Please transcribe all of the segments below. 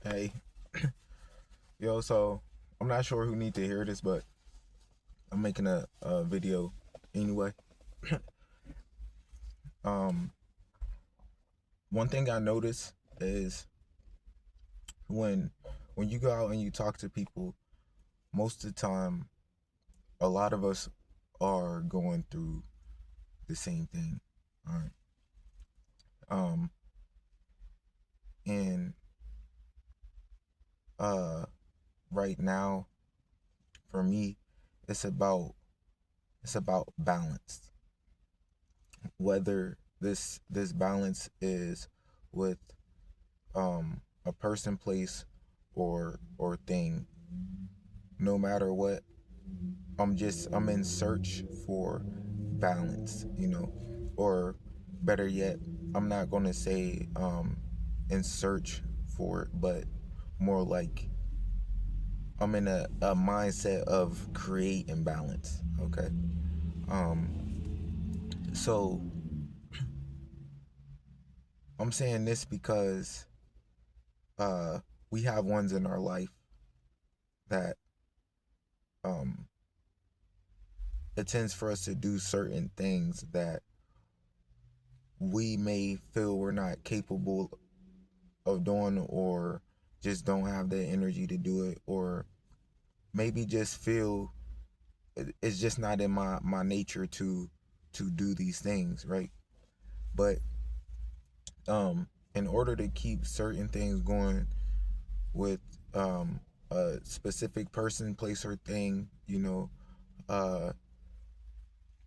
Hey, yo, so I'm not sure who need to hear this, but I'm making a video anyway. Um, One thing I notice is when when you go out and you talk to people, most of the time, a lot of us are going through the same thing. All right. Um, and uh, right now, for me, it's about it's about balance. Whether this balance is with a person, place, or thing. No matter what, I'm in search for balance, or better yet, I'm not gonna say in search for it, but more like I'm in a mindset of creating balance. Okay. So I'm saying this because uh we have ones in our life that um it tends for us to do certain things that we may feel we're not capable of doing, or just don't have the energy to do it, or maybe just feel it's just not in my nature to do these things, right? But in order to keep certain things going with a specific person, place, or thing, uh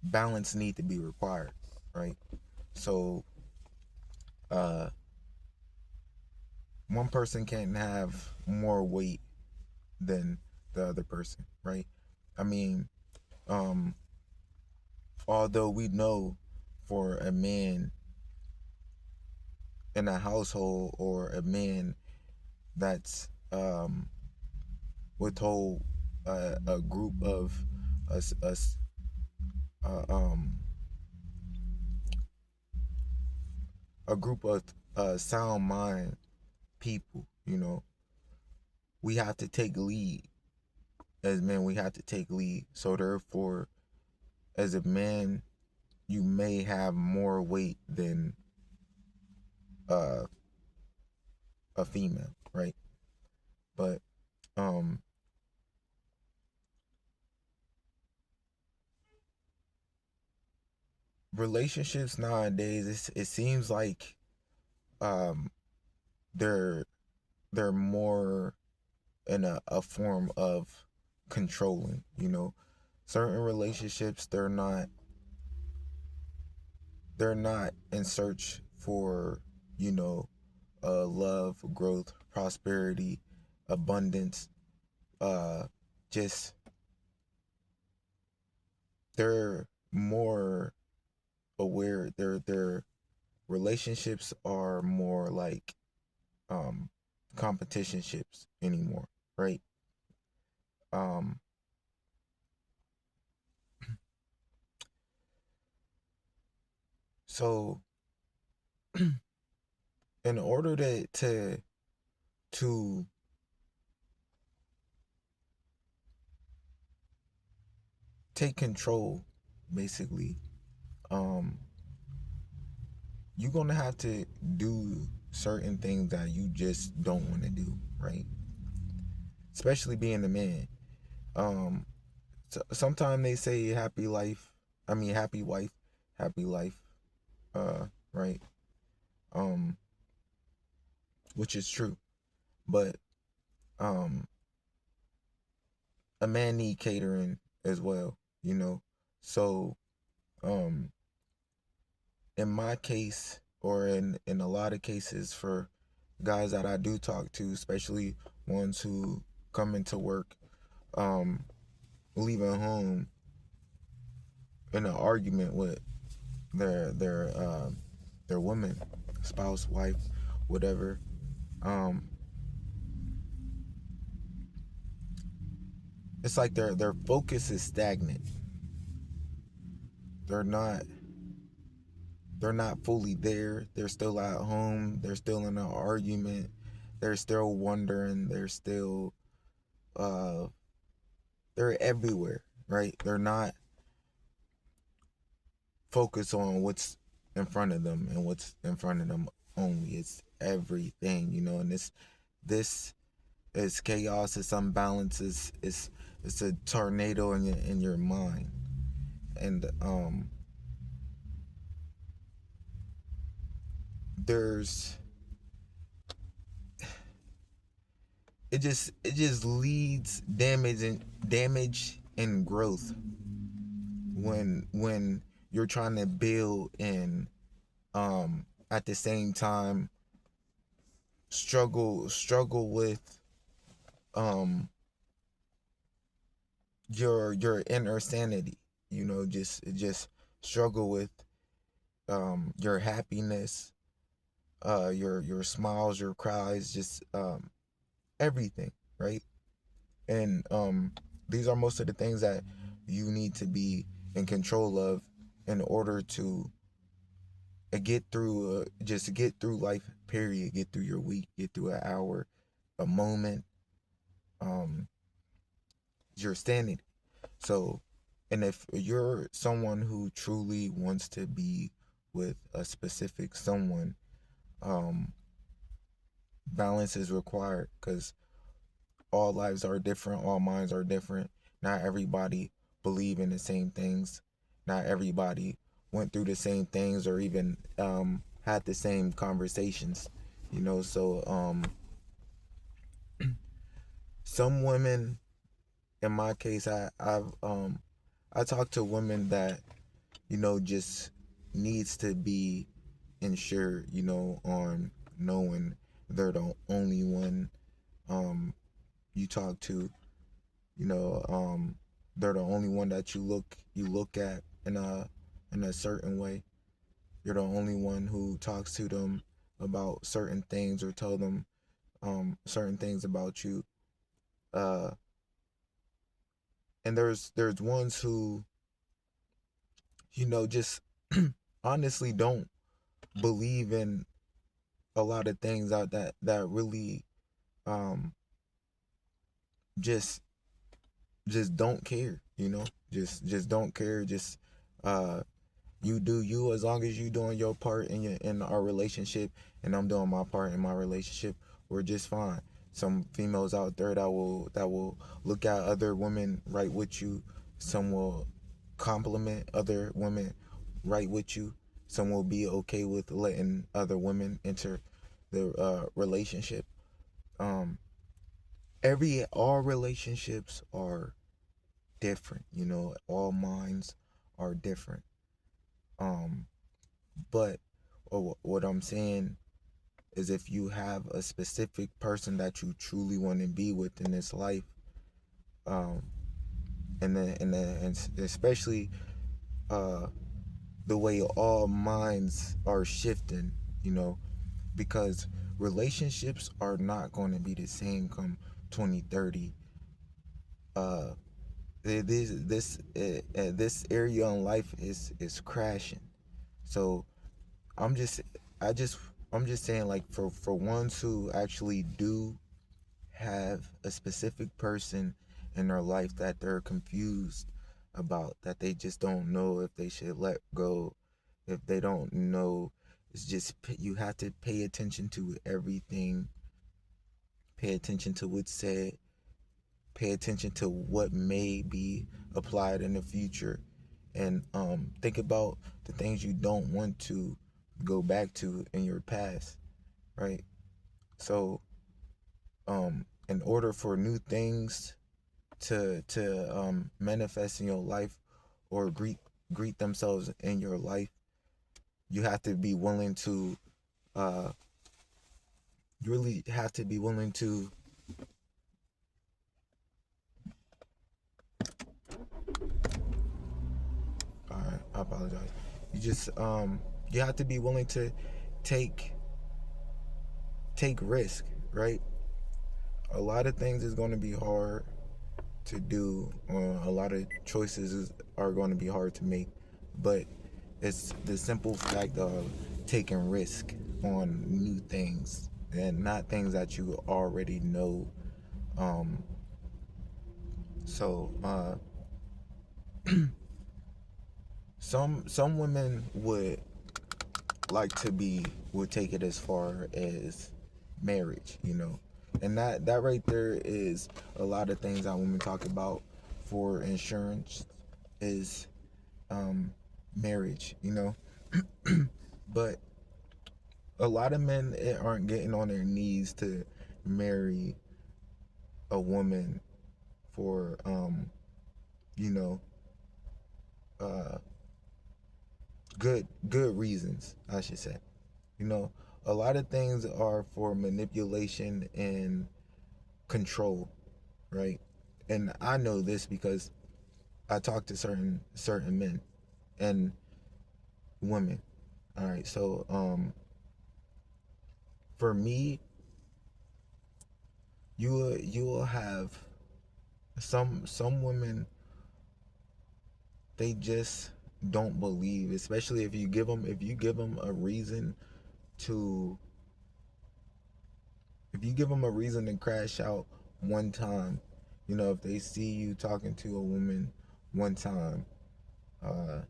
balance need to be required, right? So uh one person can't have more weight than the other person, right? I mean, um, although we know for a man in a household, or a man that's withhold a group of us, uh, um, a group of sound mind people, we have to take lead. As men, we have to take lead. So therefore, as a man, you may have more weight than uh, a female, right? But um, relationships nowadays, it seems like um, they're they're more in a form of controlling. Certain relationships, they're not in search for you know love, growth, prosperity, abundance. Uh, just they're more aware. Their relationships are more like um competitionships anymore, right? Um, so in order to take control, basically, um, you're gonna have to do certain things that you just don't want to do, right? Especially being a man. Um, Sometimes they say happy life. I mean, happy wife, happy life. Right. Um, which is true, but um, a man need catering as well. So um, in my case, or in a lot of cases for guys that I do talk to, especially ones who come into work, um, leaving home in an argument with their woman, spouse, wife, whatever. Um, it's like their focus is stagnant. They're not they're not fully there. They're still at home. They're still in an argument. they're still wondering, uh they're everywhere, right? They're not focused on what's in front of them and what's in front of them only. It's everything, and this is chaos, it's unbalance, it's a tornado in your mind. And there's it just leads damage and growth when you're trying to build and at the same time struggle with um your inner sanity, just struggle with your happiness, your smiles, your cries, just everything, right? And these are most of the things that you need to be in control of in order to just get through life, period. Get through your week, get through an hour, a moment, um your sanity. So, and if you're someone who truly wants to be with a specific someone, um balance is required, because all lives are different, all minds are different. Not everybody believe in the same things. Not everybody went through the same things or even had the same conversations. So some women, in my case, I talk to women that just needs to be insured, on knowing they're the only one you talk to. you know they're the only one that you look at in a certain way. You're the only one who talks to them about certain things or tell them certain things about you. uh and there's ones who just honestly don't believe in a lot of things out that really um just just don't care, just don't care. Just uh you do you, as long as you doing your part in our relationship and I'm doing my part in my relationship, we're just fine. Some females out there that will look at other women right with you. Some will compliment other women right with you. Some will be okay with letting other women enter the relationship. um all relationships are different, all minds are different. um but what I'm saying is, if you have a specific person that you truly want to be with in this life, um and especially uh the way all minds are shifting, you know because relationships are not going to be the same come 2030. uh this area in life is crashing. So I'm just I just I'm just saying, like, for ones who actually do have a specific person in their life that they're confused about, that they just don't know if they should let go, if they don't know. It's just, you have to pay attention to everything, pay attention to what's said, pay attention to what may be applied in the future, and think about the things you don't want to go back to in your past, right? So in order for new things to manifest in your life, or greet themselves in your life, you have to be willing to uh you really have to be willing to I apologize. You have to be willing to take take risk, right? A lot of things is going to be hard to do. A lot of are going to be hard to make, but it's the simple fact of taking risk on new things. and not things that you already know. Um, so some women would take it as far as marriage, and that right there is a lot of things that women talk about for insurance is marriage, but a lot of men aren't getting on their knees to marry a woman for you know uh good reasons, I should say. you know a lot of things are for manipulation and control, right? And I know this because I talk to certain men and women. All right, so for me, you will have some women, they just don't believe, especially if you give them a reason to if you give them a reason to crash out one time. If they see you talking to a woman one time, uh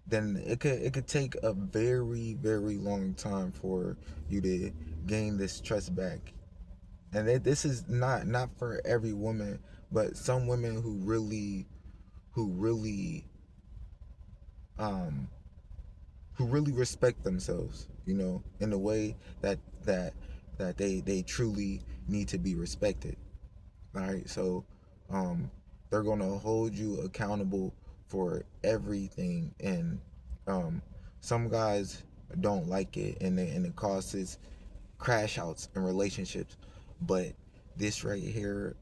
then it could take a very very long time for you to gain this trust back. And this is not for every woman, but some women who really um who really respect themselves, in a way that they truly need to be respected. All right, so um, they're gonna hold you accountable for everything, and some guys don't like it, and it causes crash outs in relationships. But this right here,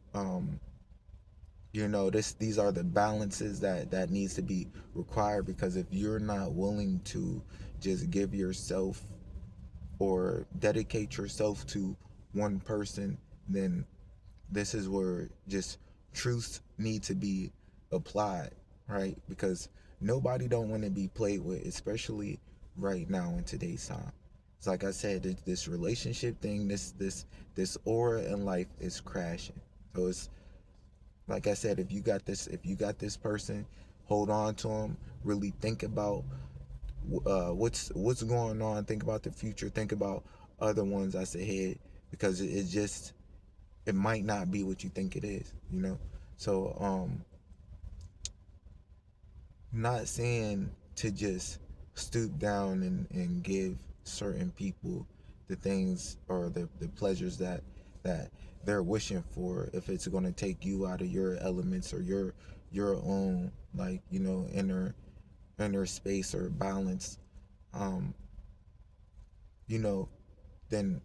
these are the balances that needs to be required, because if you're not willing to just give yourself or dedicate yourself to one person, then this is where just truths need to be applied, right? Because nobody don't want to be played with, especially right now in today's time. It's like I said, this relationship thing, this aura in life is crashing. So it's like I said, if you got this person, hold on to them. Really think about what's going on. Think about the future. Think about other ones that's ahead, because it might not be what you think it is. So not saying to just stoop down and give certain people the things or the pleasures that they're wishing for, if it's going to take you out of your elements or your own, like, inner space or balance. um then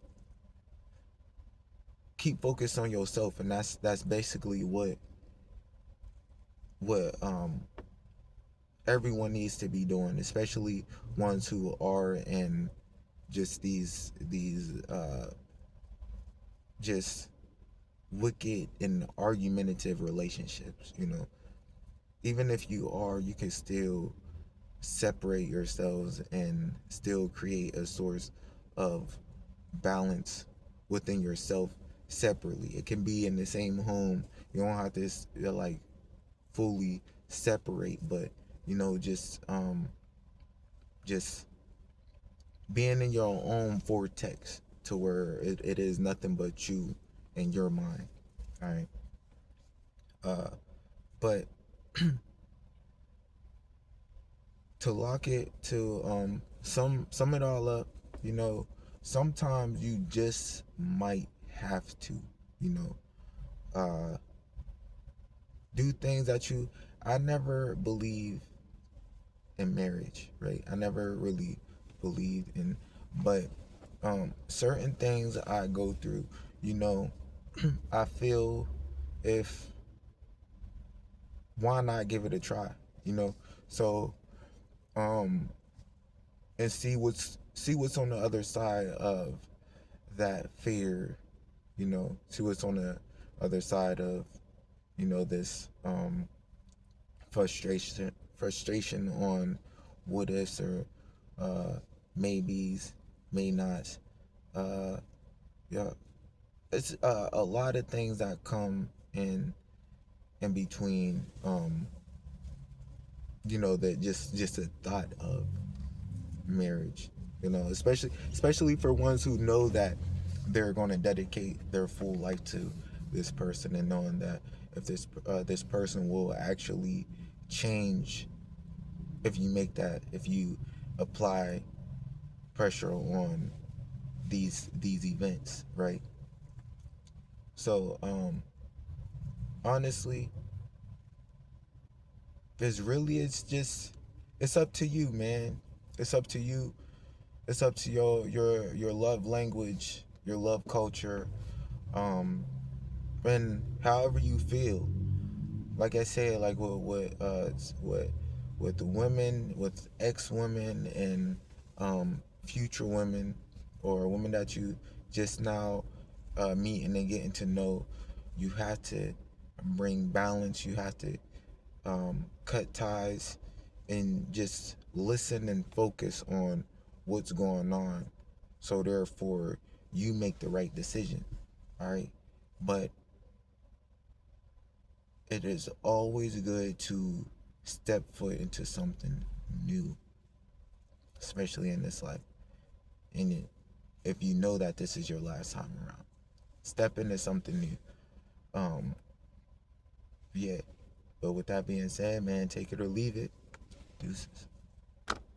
keep focused on yourself, and that's basically what everyone needs to be doing, especially ones who are in just these just wicked and argumentative relationships. Even if you can still separate yourselves and still create a source of balance within yourself separately. It can be in the same home. You don't have to like fully separate, but just being in your own vortex to where it is nothing but you and your mind. All right. But to lock it to sum it all up, you know, sometimes you just might have to, you know, uh do things that you I never believe in marriage, right? I never really believed in, but certain things I go through, you know, I feel, if why not give it a try, you know? So um and see what's on the other side of that fear, see what's on the other side of, this frustration on what ifs or uh maybes, may nots. Uh, yeah, it's a lot of things that come in between. That just a thought of marriage. Especially for ones who know that they're going to dedicate their full life to this person, and knowing that if this person will actually change if you apply pressure on these events, right? So honestly, it's up to you, man. It's up to you. It's up to your love language, your love culture, um, and however you feel. Like I said, like with the women, with ex women and future women, or women that you just now meeting and getting to know, you have to bring balance. You have to cut ties and just listen and focus on what's going on. So therefore, you make the right decision. All right, but it is always good to step foot into something new, especially in this life. And if you know that this is your last time around, step into something new. Um, yeah. But with that being said, man, take it or leave it. Deuces.